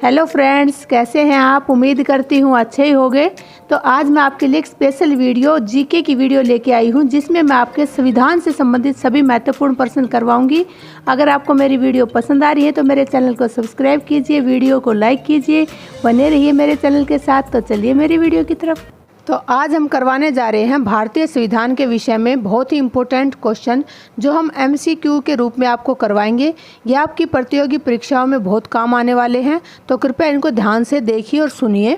Hello friends, कैसे हैं आप। उम्मीद करती हूँ अच्छे ही होंगे। तो आज मैं आपके लिए एक स्पेशल वीडियो जीके की वीडियो लेके आई हूँ, जिसमें मैं आपके संविधान से संबंधित सभी महत्वपूर्ण प्रश्न करवाऊंगी। अगर आपको मेरी वीडियो पसंद आ रही है तो मेरे चैनल को सब्सक्राइब कीजिए, वीडियो को लाइक कीजिए, बने रहिए मेरे चैनल के साथ। तो चलिए मेरी वीडियो की तरफ। तो आज हम करवाने जा रहे हैं भारतीय संविधान के विषय में बहुत ही इम्पोर्टेंट क्वेश्चन, जो हम एमसीक्यू के रूप में आपको करवाएंगे। ये आपकी प्रतियोगी परीक्षाओं में बहुत काम आने वाले हैं, तो कृपया इनको ध्यान से देखिए और सुनिए।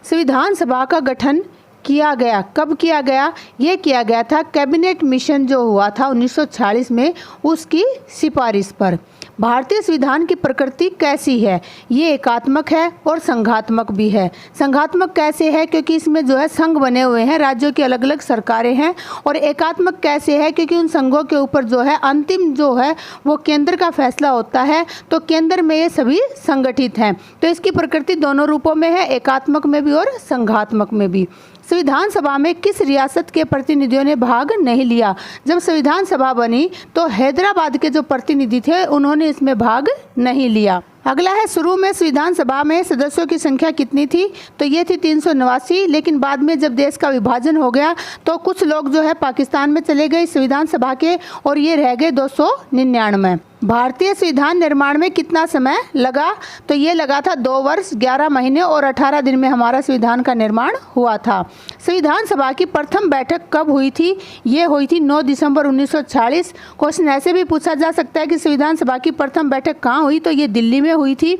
संविधान सभा का गठन किया गया, कब किया गया? ये किया गया था कैबिनेट मिशन जो हुआ था 1946 में, उसकी सिफारिश पर। भारतीय संविधान की प्रकृति कैसी है? ये एकात्मक है और संघात्मक भी है। संघात्मक कैसे है? क्योंकि इसमें जो है संघ बने हुए हैं, राज्यों की अलग अलग सरकारें हैं। और एकात्मक कैसे है? क्योंकि उन संघों के ऊपर जो है अंतिम जो है वो केंद्र का फैसला होता है, तो केंद्र में ये सभी संगठित हैं। तो इसकी प्रकृति दोनों रूपों में है, एकात्मक में भी और संघात्मक में भी। संविधान सभा में किस रियासत के प्रतिनिधियों ने भाग नहीं लिया? जब संविधान सभा बनी तो हैदराबाद के जो प्रतिनिधि थे उन्होंने इसमें भाग नहीं लिया। अगला है, शुरू में संविधान सभा में सदस्यों की संख्या कितनी थी? तो ये थी 389, लेकिन बाद में जब देश का विभाजन हो गया तो कुछ लोग जो है पाकिस्तान में चले गए संविधान सभा के, और ये रह गए 299। भारतीय संविधान निर्माण में कितना समय लगा? तो ये लगा था 2 वर्ष 11 महीने और 18 दिन में हमारा संविधान का निर्माण हुआ था। संविधान सभा की प्रथम बैठक कब हुई थी? ये हुई थी 9 दिसंबर 1946। क्वेश्चन ऐसे भी पूछा जा सकता है कि संविधान सभा की प्रथम बैठक कहाँ हुई? तो ये दिल्ली में हुई थी।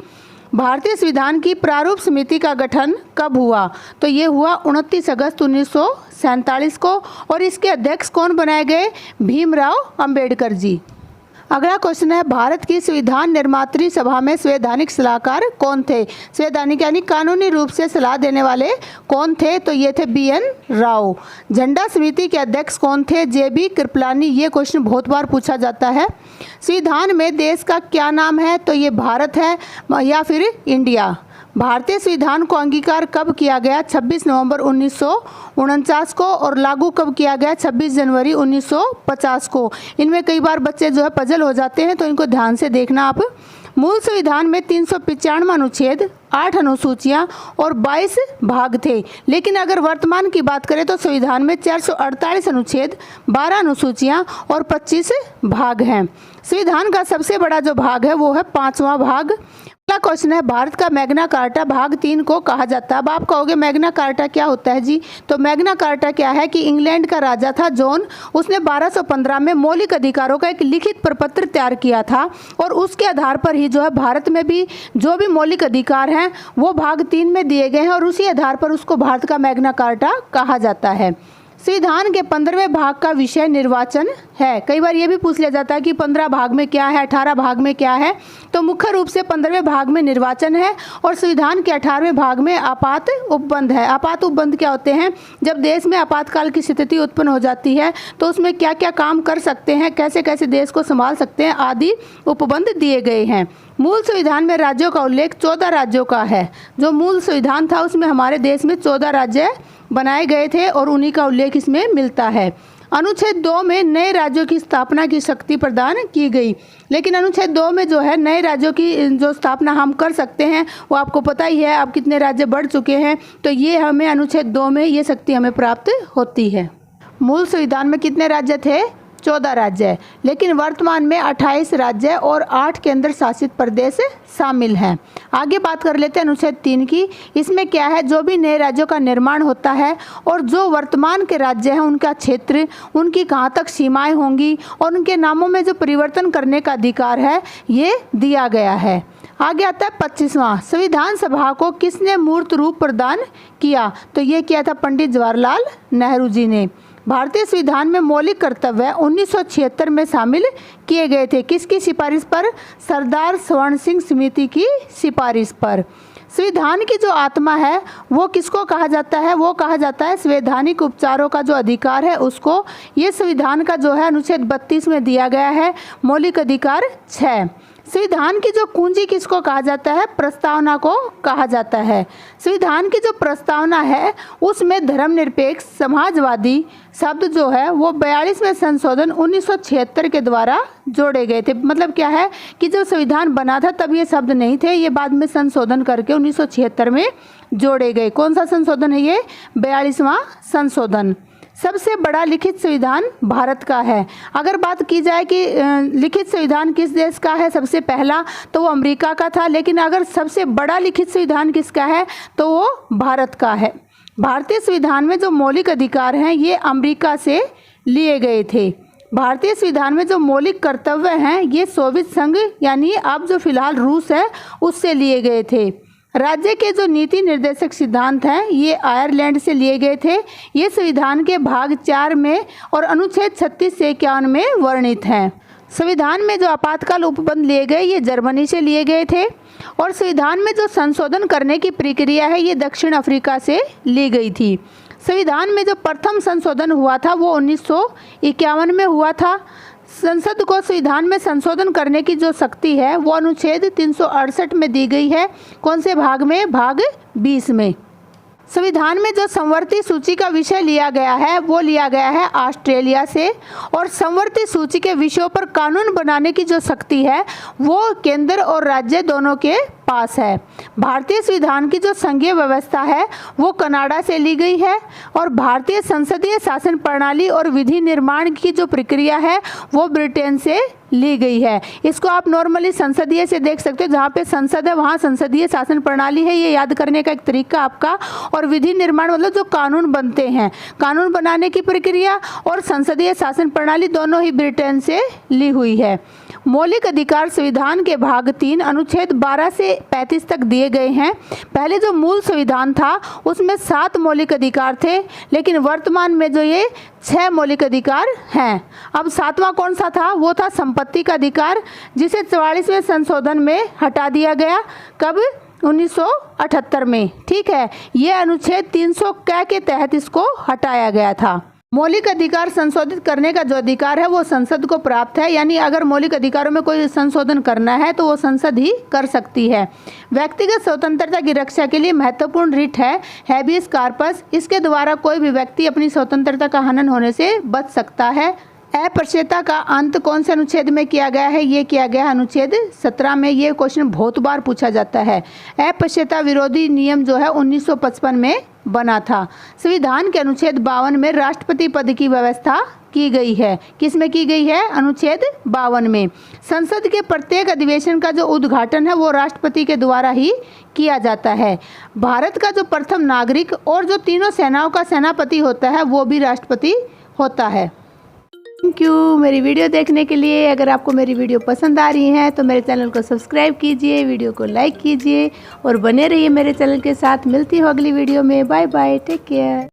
भारतीय संविधान की प्रारूप समिति का गठन कब हुआ? तो ये हुआ 29 अगस्त 1947 को, और इसके अध्यक्ष कौन बनाए गए? भीमराव अंबेडकर जी। अगला क्वेश्चन है, भारत की संविधान निर्मात्री सभा में संवैधानिक सलाहकार कौन थे? संवैधानिक यानी कानूनी रूप से सलाह देने वाले कौन थे? तो ये थे बीएन राव। झंडा समिति के अध्यक्ष कौन थे? जेबी कृपलानी। ये क्वेश्चन बहुत बार पूछा जाता है। संविधान में देश का क्या नाम है? तो ये भारत है या फिर इंडिया। भारतीय संविधान को अंगीकार कब किया गया? 26 नवंबर 1949 को, और लागू कब किया गया? 26 जनवरी 1950 को। इनमें कई बार बच्चे जो है पजल हो जाते हैं, तो इनको ध्यान से देखना आप। मूल संविधान में 395 अनुच्छेद, 8 अनुसूचियां और 22 भाग थे, लेकिन अगर वर्तमान की बात करें तो संविधान में 448 अनुच्छेद, 12 अनुसूचियां और 25 भाग हैं। संविधान का सबसे बड़ा जो भाग है वो है 5वां भाग। अगला क्वेश्चन है, भारत का मैग्ना कार्टा भाग 3 को कहा जाता है। अब आप कहोगे मैग्ना कार्टा क्या होता है जी? तो मैग्ना कार्टा क्या है कि इंग्लैंड का राजा था जॉन, उसने 1215 में मौलिक अधिकारों का एक लिखित प्रपत्र तैयार किया था, और उसके आधार पर ही जो है भारत में भी जो भी मौलिक अधिकार हैं वो भाग 3 में दिए गए हैं, और उसी आधार पर उसको भारत का मैग्ना कार्टा कहा जाता है। संविधान के 15वें भाग का विषय निर्वाचन है। कई बार ये भी पूछ लिया जाता है कि 15 भाग में क्या है, 18 भाग में क्या है? तो मुख्य रूप से 15वें भाग में निर्वाचन है, और संविधान के 18वें भाग में आपात उपबंध है। आपात उपबंध क्या होते हैं? जब देश में आपातकाल की स्थिति उत्पन्न हो जाती है तो उसमें क्या क्या काम कर सकते हैं, कैसे कैसे देश को संभाल सकते हैं, आदि उपबंध दिए गए हैं। मूल संविधान में राज्यों का उल्लेख 14 राज्यों का है। जो मूल संविधान था उसमें हमारे देश में 14 राज्य बनाए गए थे, और उन्हीं का उल्लेख इसमें मिलता है। अनुच्छेद 2 में नए राज्यों की स्थापना की शक्ति प्रदान की गई, लेकिन अनुच्छेद 2 में जो है नए राज्यों की जो स्थापना हम कर सकते हैं वो आपको पता ही है, अब कितने राज्य बढ़ चुके हैं, तो ये हमें अनुच्छेद 2 में ये शक्ति हमें प्राप्त होती है। मूल संविधान में कितने राज्य थे? 14 राज्य, लेकिन वर्तमान में 28 राज्य और 8 केंद्र शासित प्रदेश शामिल हैं। आगे बात कर लेते हैं अनुच्छेद 3 की। इसमें क्या है? जो भी नए राज्यों का निर्माण होता है और जो वर्तमान के राज्य हैं उनका क्षेत्र, उनकी कहाँ तक सीमाएं होंगी, और उनके नामों में जो परिवर्तन करने का अधिकार है ये दिया गया है। आगे आता है 25वां, संविधान सभा को किसने मूर्त रूप प्रदान किया? तो ये किया था पंडित जवाहरलाल नेहरू जी ने। भारतीय संविधान में मौलिक कर्तव्य 1976 में शामिल किए गए थे। किसकी सिफारिश पर? सरदार स्वर्ण सिंह समिति की सिफारिश पर। संविधान की जो आत्मा है वो किसको कहा जाता है? वो कहा जाता है संवैधानिक उपचारों का जो अधिकार है उसको। ये संविधान का जो है अनुच्छेद 32 में दिया गया है। मौलिक अधिकार 6। संविधान की जो कुंजी किसको कहा जाता है? प्रस्तावना को कहा जाता है। संविधान की जो प्रस्तावना है उसमें धर्मनिरपेक्ष समाजवादी शब्द जो है वो 42वें संशोधन 1976 के द्वारा जोड़े गए थे। मतलब क्या है कि जब संविधान बना था तब ये शब्द नहीं थे, ये बाद में संशोधन करके 1976 में जोड़े गए। कौन सा संशोधन है ये? 42वां संशोधन। सबसे बड़ा लिखित संविधान भारत का है। अगर बात की जाए कि लिखित संविधान किस देश का है सबसे पहला, तो वो अमेरिका का था। लेकिन अगर सबसे बड़ा लिखित संविधान किसका है तो वो भारत का है। भारतीय संविधान में जो मौलिक अधिकार हैं ये अमेरिका से लिए गए थे। भारतीय संविधान में जो मौलिक कर्तव्य हैं ये सोवियत संघ यानी अब जो फिलहाल रूस है उससे लिए गए थे। राज्य के जो नीति निर्देशक सिद्धांत हैं ये आयरलैंड से लिए गए थे। ये संविधान के भाग 4 में और अनुच्छेद 36 से 51 में वर्णित हैं। संविधान में जो आपातकाल उपबंध लिए गए ये जर्मनी से लिए गए थे। और संविधान में जो संशोधन करने की प्रक्रिया है ये दक्षिण अफ्रीका से ली गई थी। संविधान में जो प्रथम संशोधन हुआ था वो 1951 में हुआ था। संसद को संविधान में संशोधन करने की जो शक्ति है वो अनुच्छेद 368 में दी गई है। कौन से भाग में? भाग 20 में। संविधान में जो संवर्ती सूची का विषय लिया गया है वो लिया गया है ऑस्ट्रेलिया से। और संवर्ती सूची के विषयों पर कानून बनाने की जो शक्ति है वो केंद्र और राज्य दोनों के पास है। भारतीय संविधान की जो संघीय व्यवस्था है वो कनाडा से ली गई है। और भारतीय संसदीय शासन प्रणाली और विधि निर्माण की जो प्रक्रिया है वो ब्रिटेन से ली गई है। इसको आप नॉर्मली संसदीय से देख सकते हो, जहाँ पे संसद है वहाँ संसदीय शासन प्रणाली है, ये याद करने का एक तरीका आपका। और विधि निर्माण मतलब जो कानून बनते हैं, कानून बनाने की प्रक्रिया और संसदीय शासन प्रणाली दोनों ही ब्रिटेन से ली हुई है। मौलिक अधिकार संविधान के भाग 3 अनुच्छेद 12 से 35 तक दिए गए हैं। पहले जो मूल संविधान था उसमें 7 मौलिक अधिकार थे, लेकिन वर्तमान में जो ये 6 मौलिक अधिकार हैं। अब 7वां कौन सा था? वो था संपत्ति का अधिकार, जिसे 44वें संशोधन में हटा दिया गया। कब? 1978 में। ठीक है, ये अनुच्छेद 300 क के तहत इसको हटाया गया था। मौलिक अधिकार संशोधित करने का जो अधिकार है वो संसद को प्राप्त है। यानी अगर मौलिक अधिकारों में कोई संशोधन करना है तो वो संसद ही कर सकती है। व्यक्तिगत स्वतंत्रता की रक्षा के लिए महत्वपूर्ण रिट है हैबियस कॉर्पस। इसके द्वारा कोई भी व्यक्ति अपनी स्वतंत्रता का हनन होने से बच सकता है। अस्पृश्यता का अंत कौन से अनुच्छेद में किया गया है? ये किया गया अनुच्छेद 17 में। ये क्वेश्चन बहुत बार पूछा जाता है। अस्पृश्यता विरोधी नियम जो है 1955 में बना था। संविधान के अनुच्छेद 52 में राष्ट्रपति पद की व्यवस्था की गई है। किस में की गई है? अनुच्छेद 52 में। संसद के प्रत्येक अधिवेशन का जो उद्घाटन है वो राष्ट्रपति के द्वारा ही किया जाता है। भारत का जो प्रथम नागरिक और जो तीनों सेनाओं का सेनापति होता है वो भी राष्ट्रपति होता है। थैंक यू मेरी वीडियो देखने के लिए। अगर आपको मेरी वीडियो पसंद आ रही है तो मेरे चैनल को सब्सक्राइब कीजिए, वीडियो को लाइक कीजिए और बने रहिए मेरे चैनल के साथ। मिलती हूँ अगली वीडियो में। Bye bye, take care.